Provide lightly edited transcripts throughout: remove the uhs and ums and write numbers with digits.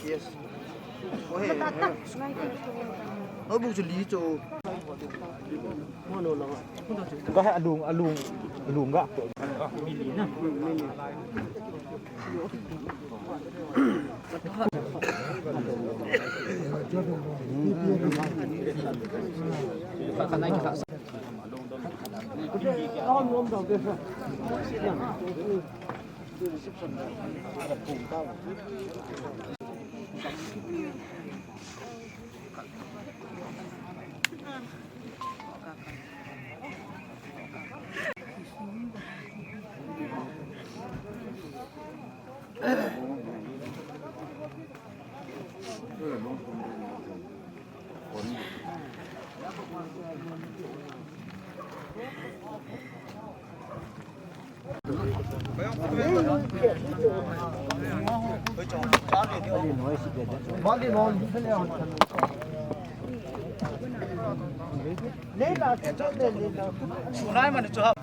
Yes. Có hệ. Ở bụng xử lý chỗ. Có hệ lùm gạo. Mini nè. Sunai mana cakap?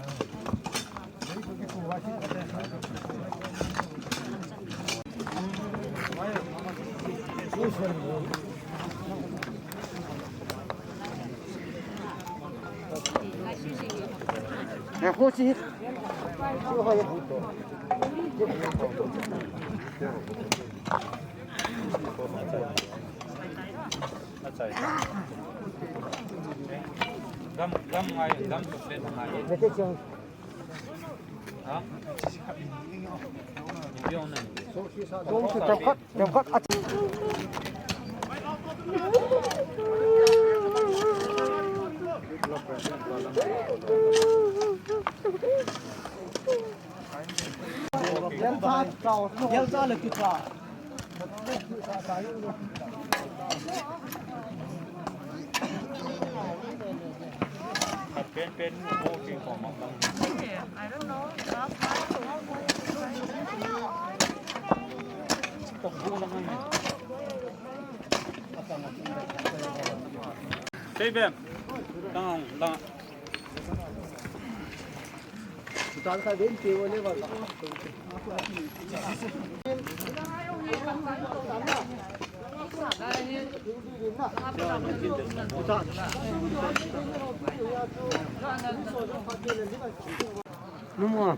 Ya, hoci. Gam ngay gam tục lên hàng ngày. Hả? Nhiều này. Trong cắt. Yang salah kita.เป็นโอ้ที่ของมัน I don't know. ตกดูแล้วมันใช่แบบต้อง Kita akan bin tiwa ni bawa. Nomor.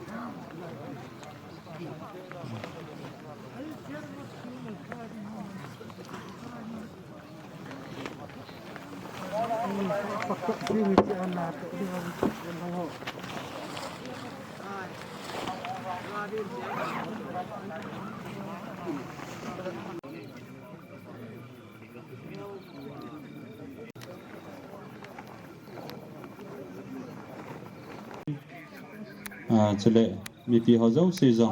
Chile mi pi ho zo si zo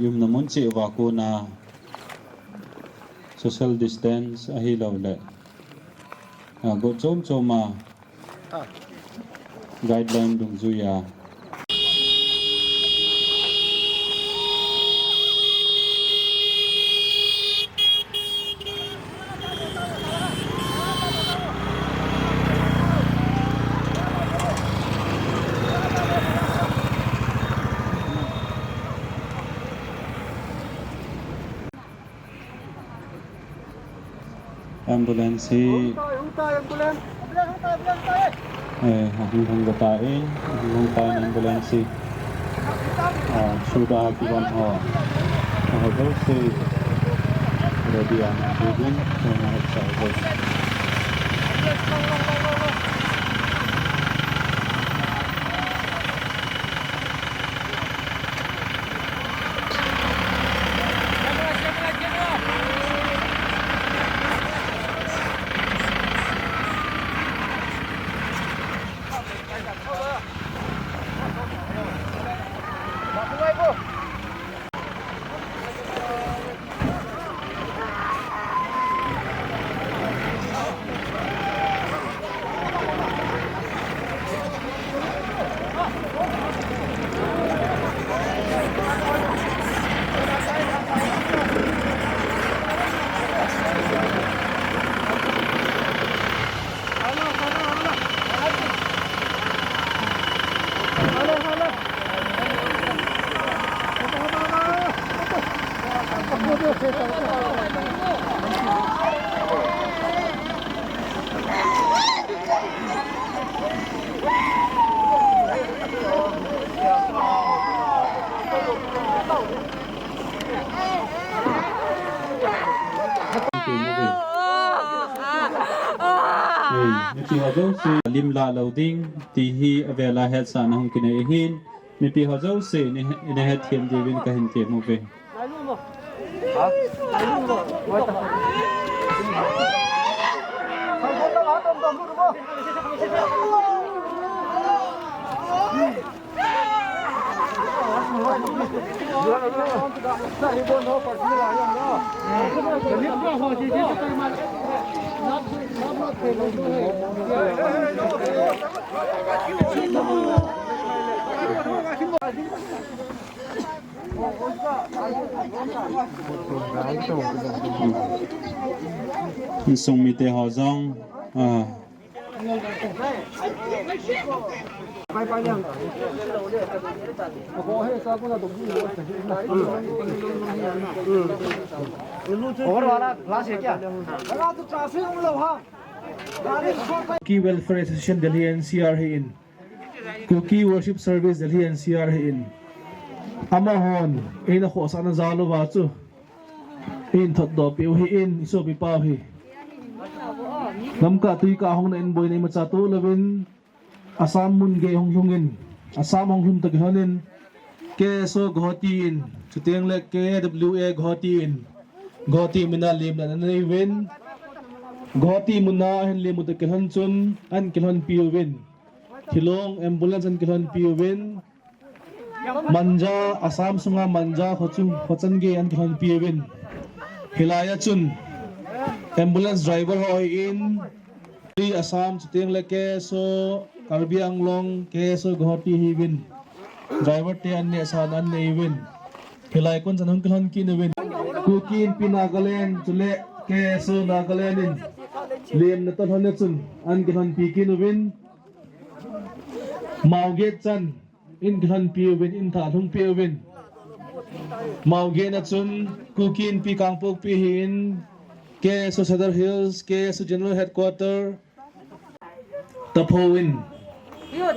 yum na mun chi wa ko na social distance a hi lo le go chom choma guideline dung zu ya ambulance hong batain hong tain ambulance sudah akibat ho ho se ready ang tubig sa mga tao. pi ho zo se lim la loading ti hi avela het sa na hung kine hin mi pi ho zo se ne het thiam de win ka hin te mo ve song mi te ho zong Cookie Welfare Association Delhi NCR hi in Cookie Worship Service Delhi NCR hi in Amahon in ako sana zalo ba chu in thot do piu hi in iso bi pa hi namka tui ka hong na in boy na ma cha tu lovin asam mun ge hong hungin asam hong hun tak hanin ke so ghoti in chuteng le ke wa ghoti in ghoti mina lim na nei wen ghoti muna hen le mu tak han chun an kilhon piu wen thilong ambulance an kilhon piu wen manja asam sunga manja khochung khochan ge an kilhon piu wen hilaya chun ambulance driver hoi in di Assam chuteng leke so Karbi Anglong ke so ghoti hi win driver te an ne asan an ne win hilai kon janong kilhon ki ne win kukin pinagalen chule ke so nagalen in lem na ton hone chun an kilhon pi ki ne win mauge chan in kilhon pi win in tha thung pi win mauge na chun kukin pi kangpok pi hin ke so Cedar Hills ke so General Headquarter Tapowin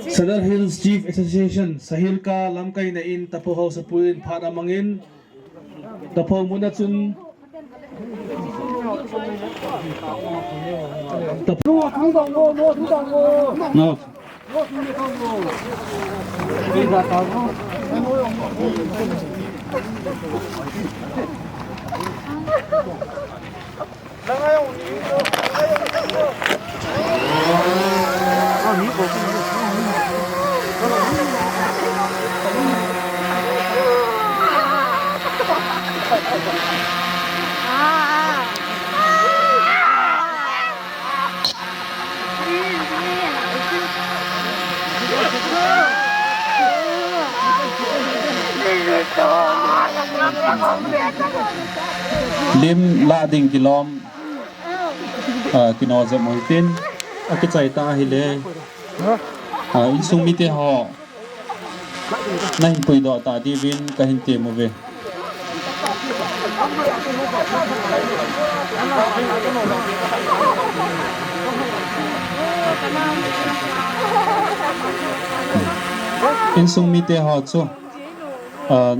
Cedar Hills Chief Association Sahil ka lamkay na in Tapohaw sa puin para mangin Tapow muna chun no lim la ding kilom kino za moitin akichai ta hile in sung mi te ho na hin pui do ta di win ka hin te mo ve in sung mi te ho chu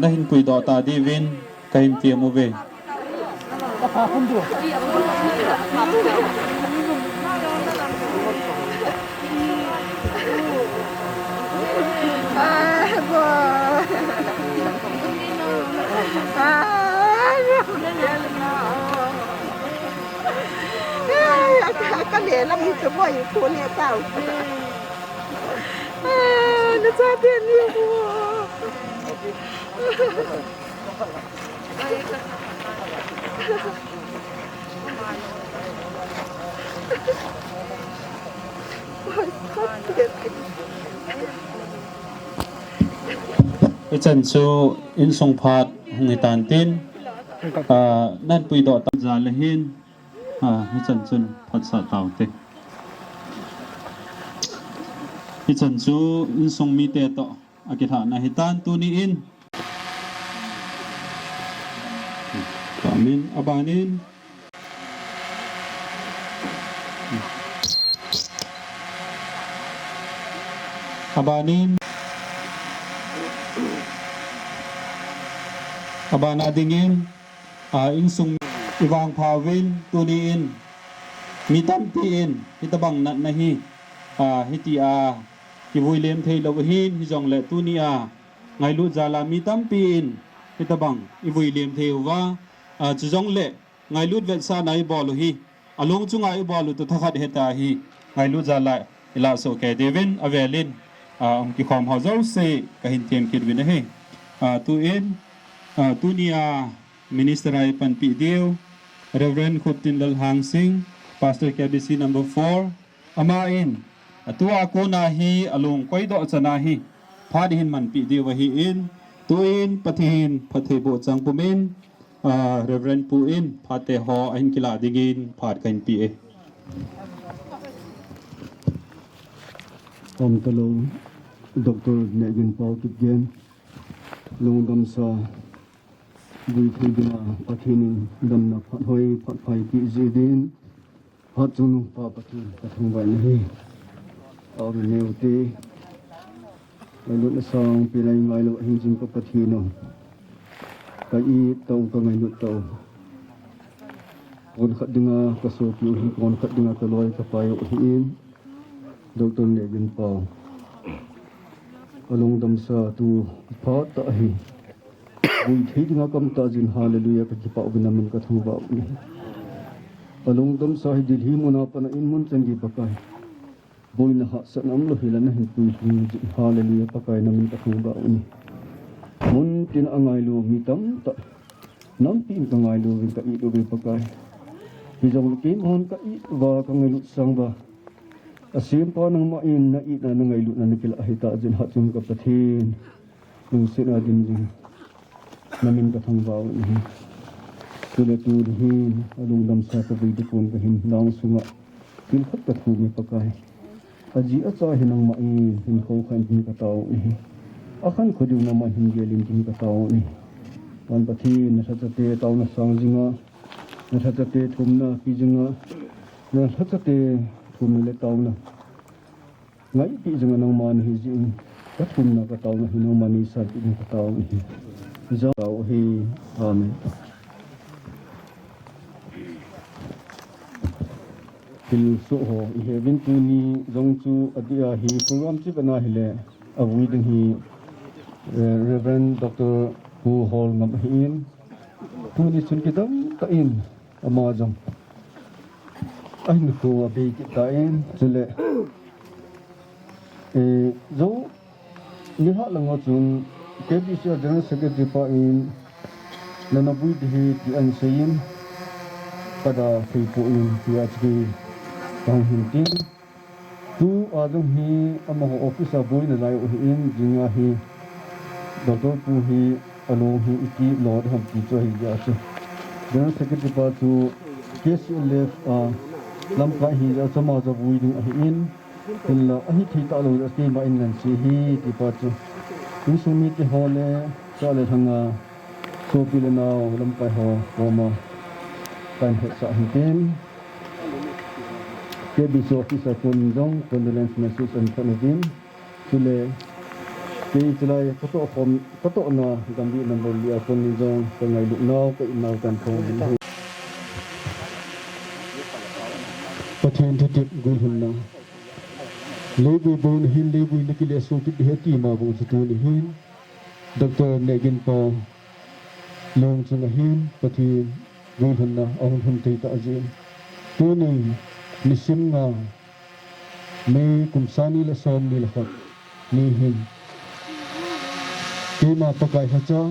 na hin pui do ta di win ka hin te mo ve Cái này là một cái bồi phụ này tao nó ra tiền nhiều quá cái chân su in song phat người tàn tin nan pui do ta za le hin cái chân chun phat sa tao te cái chân su in song mi te to akitha na hitan tu ni in amin abanin abanin abana dingin in sung iwang phawin tu ni in mi tam tin hitabang nat na hi hitia ki VUILEM thei lo hin hi jong le tunia ngai lu jala mi tam pin hitabang i VUILEM thei wa chu jong le ngai lut vet sa nai bolu hi along chu ngai bolu to thakhat heta hi ngai lu jala ila so ke devin avelin ki khom ho zo se ka hin tem kit win he tu in tunia minister ai pan pi deu Reverend Khoptin Lal Hang Singh Pastor KBC number 4 ama in atua ko na hi along koi do chana hi phad hin man pi deu hi in tu in pathin phathe bo chang pumin Reverend pu in phate ho ahin kila digin phad kain pi e Om talong Dr. NEHGINPAO KIPGEN LONGDAMSA VUILEM pathinin damna phathoi phathai pi zidin phathunu pa pathin pathung bai nahi aur neuti ailut sang pilai ngai lo hinjing ka pathino kai tau ka ngai lut tau kon khadinga ka so piu hi kon khadinga ka loi ka payo hin Dr. NEHGINPAO LONGDAMSA tu phat ta hi vui thấy nga kam ta jin hallelujah ka kipa ubinamin ka thangwa ni LONGDAMSA hi dilhi mona pana in mun changi pakai boina ha sanam lo hilana hin pui jin hallelujah pakai namin ka thangwa ni mun tin angai lo mitam ta nam tin ka ngai lo ka i do be pakai hi jong ki mon ka i wa ka ngai lu sang ba asim pa nang ma in na i na ngai lu na nikil ahita jin ha chum ka pathin nung sina din jin namin ka thangwa ni tula tu hi LONGDAMSA ka bi de kon ka hin nang sunga kin khat ka thu mi pakai aji acha hinang ma in kho khan hin ka taw ni akhan khodu na ma hin gelin hin ka taw ni wan pathi na sa te taw na sang jinga na sa te thum na pi jinga na sa te thum le taw na ngai pi jinga nang man hi jing ka thum na ka taw na hinang mani sa pi ka taw ni Zao hi amen til so ho I hevin tu ni jong chu adia hi program chi bana hile avui ding hi Reverend Dr. Hu Hol ngam hin tu ni sun kitam ta in ama jong ain ko abi ki ta in chule zo ni ha lang chun KBC General Secretary pa in nanabui dihi ti ansayin pada fipo in PhD kang hintin tu adong hi amaho officer boy na layo in jinga hi Dr. Pu hi along hi iti lord ham ti cho hi ja che General Secretary pa tu KCLF lamka hi ja chama ja bui ding in tilla ahi thi ta lo asti ma in nan si hi ti pa chu Usumi ti hole sale thanga sopile na lam pai ho koma kan he sa hinten KBC officer kun jong condolence message and kanadin chule ke chulai photo na gambi number li akon jong kangai lu naw ka inaw kan thong pathen thit gul hunna lebu bon hin lebu nikile so ki heti ma bo tu ni hin Dr. NEHGINPAO long chung hin pati gon hunna ong hun te ta ajin tu ni nisim nga me kumsani la som ni la khat ni hin ke ma pakai hacha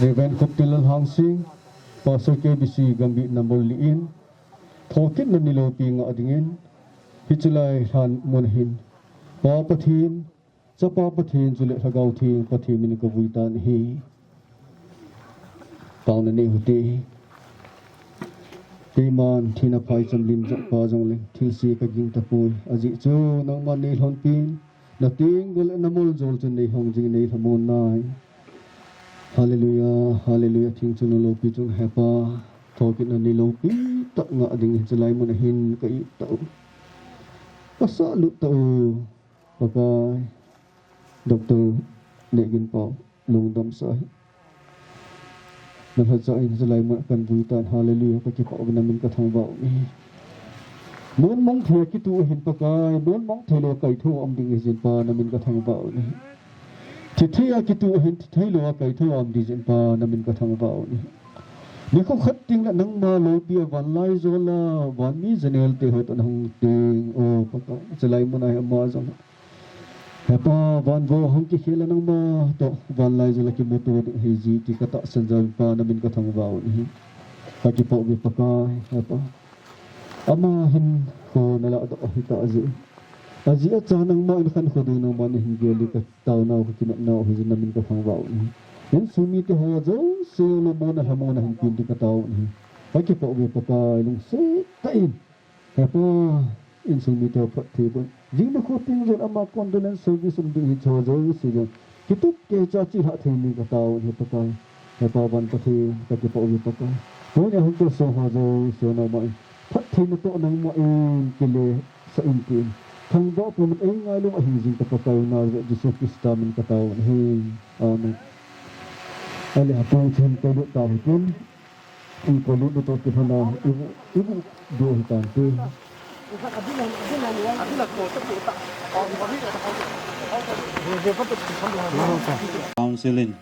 Reverend Khoptin Lal Hang Singh Pastor KBC gambi number li in thokit na nilo pi nga adingin Hichulai han monhin pa pathin chapa pathin chule thagau thi pathi min ka buitan hi pauna ne huti Teman thina phai chamlin pa jong le thilsi ka ging ta poi aji chu nang man nei thon pin na ting gol namol jol chen nei hong jing nei thamon nai hallelujah hallelujah thing chu no lo pi chung hepa thokin na ni lo pi ta nga ding chulai mon hin ka I ta Pasa lu tau pakai Dr. NEHGINPAO LONGDAMSA Nang hadsain sa layman kan buitan hallelujah ka kipa namin kathang bao ni muốn mong thề cái tu hình bậc ai muốn mong thề lo cái thu ông đi dân pa nằm mình có thằng bảo này thì thề cái tu hình thề lo cái thu ông đi dân pa nằm mình có thằng bảo này nếu không khất tiếng là nâng mà lối bia van lai rồi là van mi zanel te hot anh hùng tiếng ô bậc sẽ lại muốn ai mà rằng hepa van vô hong ki khela nang ma to van lai zala ki motor he ji ti kata sanjal pa na min ka thang vào ni ka ki po bi paka hepa ama hin ko na la do hi ta ji aji a cha nang ma in khan ko du no ma ni hin geli ka taw na ko ki na ho ji na min ka thang vào ni yen sumi te ho zo se lo mo na ha mo na hin pin ti ka taw ni ka ki po bi paka lung se ta in hepa in sumi te pa thi bo jing na ko ting zen ama condolence service um ding hi cho zo si jo kitut ke cha chi ha the ni ka taw ni pa ka he pa ban pa thi ka ki po bi pa ka ho ne hu ko so ha zo so na mai phat thi na to nang mo en ke le sa in tin thang do po mit en ngai lu a hin jing ka pa ka na Jesus Christ min ka taw he amen ale ha pa chen ko do ta hi kun in ko lu do to ke na ibu do hi tan te counseling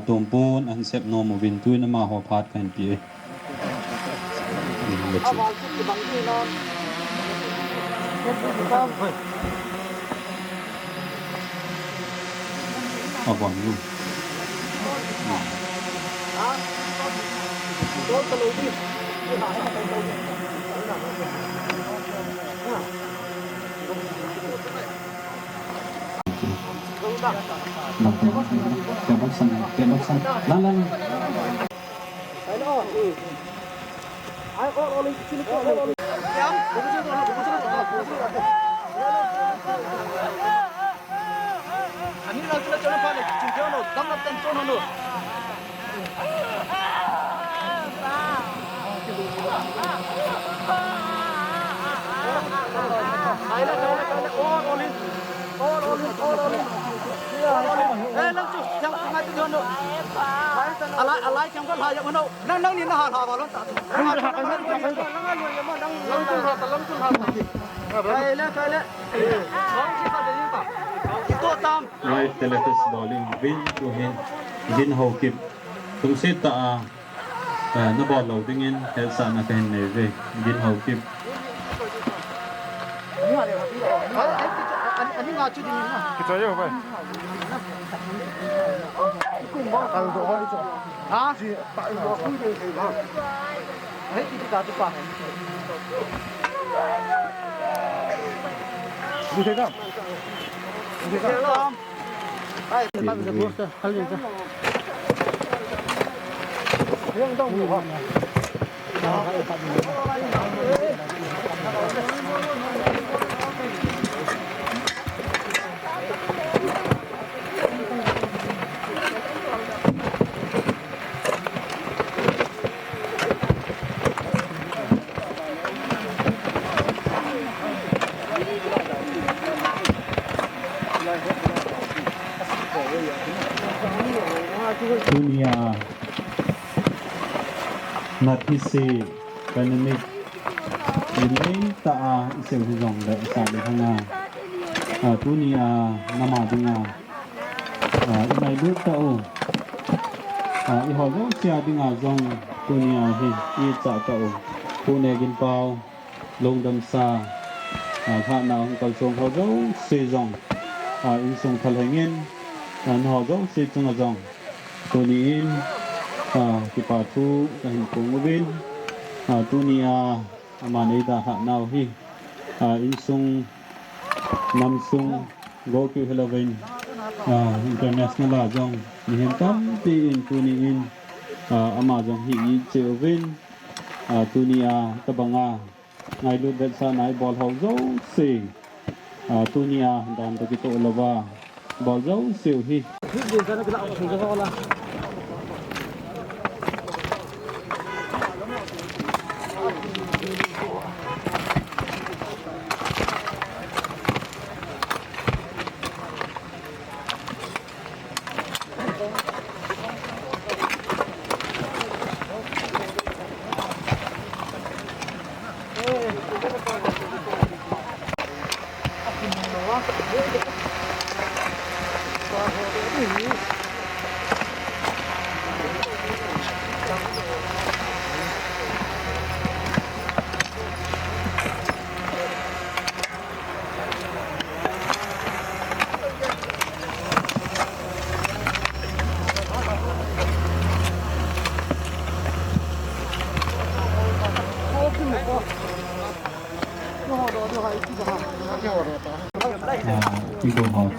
tumpun an sep no mo vin tu na ma ho phat kan pi abang lu alai chẳng có lại vậy đâu nâng nhìn nó hà vào luôn right telephone bowling win to hin jin ho kip tum se ta na ball lo ding in hel sa na kan ne ve jin ho kip anh ngồi chưa đi mà cái trái vậy hả chị tại nó không được thì mà hết đi cả chụp à đi thế nào đi thế không ai bắt được bút rồi khăn liền chưa riêng đông không dunia natisi pandemic ini ta iseu jong da sa de hanga dunia nama dinga inai lu ta o i ho zo sia dinga jong dunia hi i cha ta o NEHGINPAO LONGDAMSA kha na kal song ho zo se jong in song thal hengen an ho zo se chung jong tunin kipatu kahin pungubin tunia amanida ha now hi insung namsung go to Halloween international ajong nihem tam ti in tunin amazong hi chevin tunia tabanga ngai lu det sa nai ball ho zo se tunia dan to kito lova ball zo se hi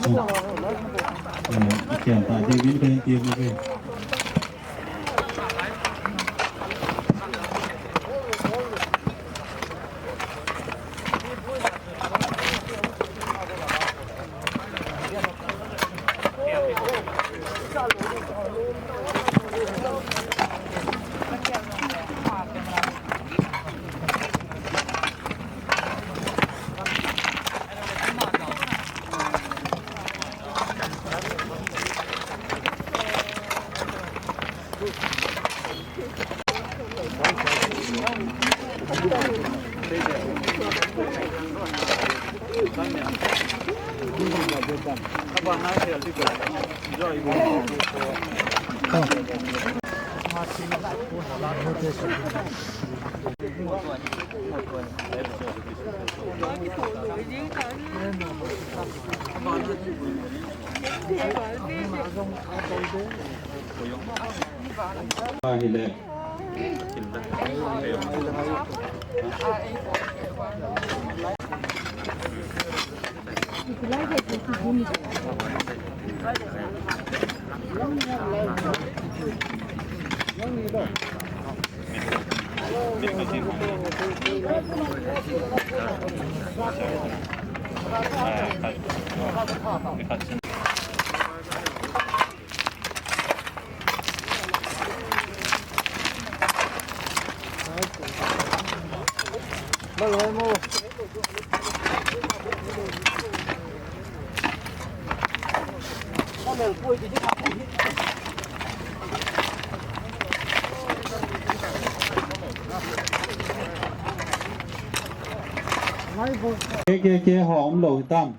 เกี่ยวกับเดวิดเป็นเตียงเลย Bahile. Ke hòm lẩu tam.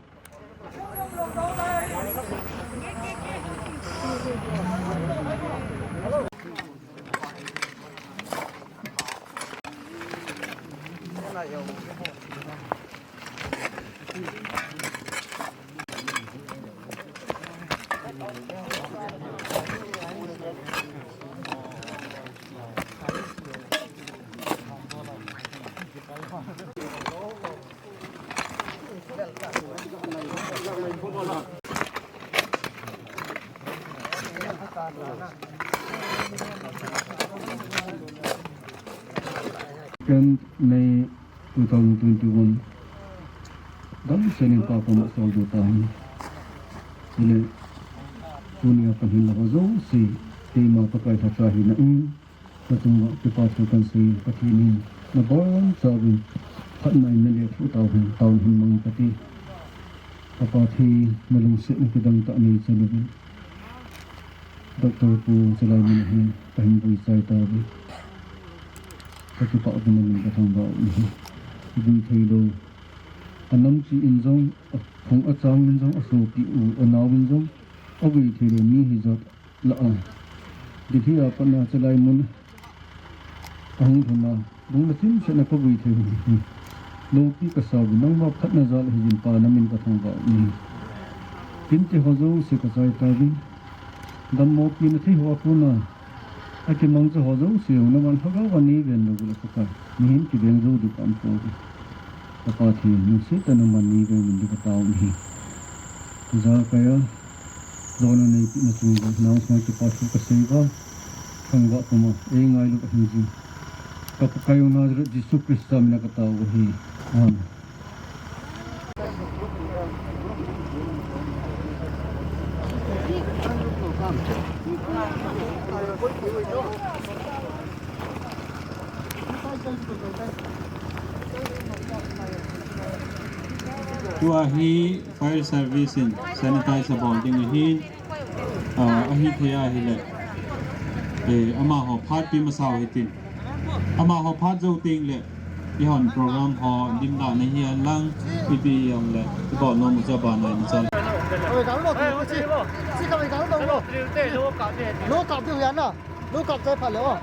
Kan May 2021 dalam senin papa masal 2 tahun ini dunia pahina hozo si tema pakai hasahi na patungwa kipasukan si patini na bawan sabi patnay na liya 2000 tahun himang pati kapati malungsit na kidang taanay sa lubin Dr.Prof sa lamin na hin pahimboy sa itabi Pagkipao din namin katang bao niya. Ibig tayo anam si inzong kung atsang inzong asopi o anawin zong away tayo ni hizat laan. Diti apan na salay mo na ahong huna nung natin siya nakaway tayo Loki kasabi nang mapat na zal HINPO namin katang bao niya. Pinti hozo si kasay tabi dam mo pinati ho ako na Aki mangsa hozo siyo naman hagawa ni gen na gula kaka nihin KIPGEN zo di kampo di kapati nusita naman ni gen hindi katao nihi za kaya zona na ipi na sungo naos mga kipasu kasayba kangwa kuma ngay lupa hindi kapakayong Nazaret Jesu Krista minakatao hi Amen. Tua hi fire service in sanitizer bonding hi ahi thaya hi le ama ho phat pi masaw hitin ama ho phat zo ting le i hon program ho dim da na hi lang pp yong le ko no mu cha ba na ni cha Ôi gắn lột thì xin các bạn gắn đâu lột. Lột cặp điều hiến à? Lột cặp dây phải liệu à?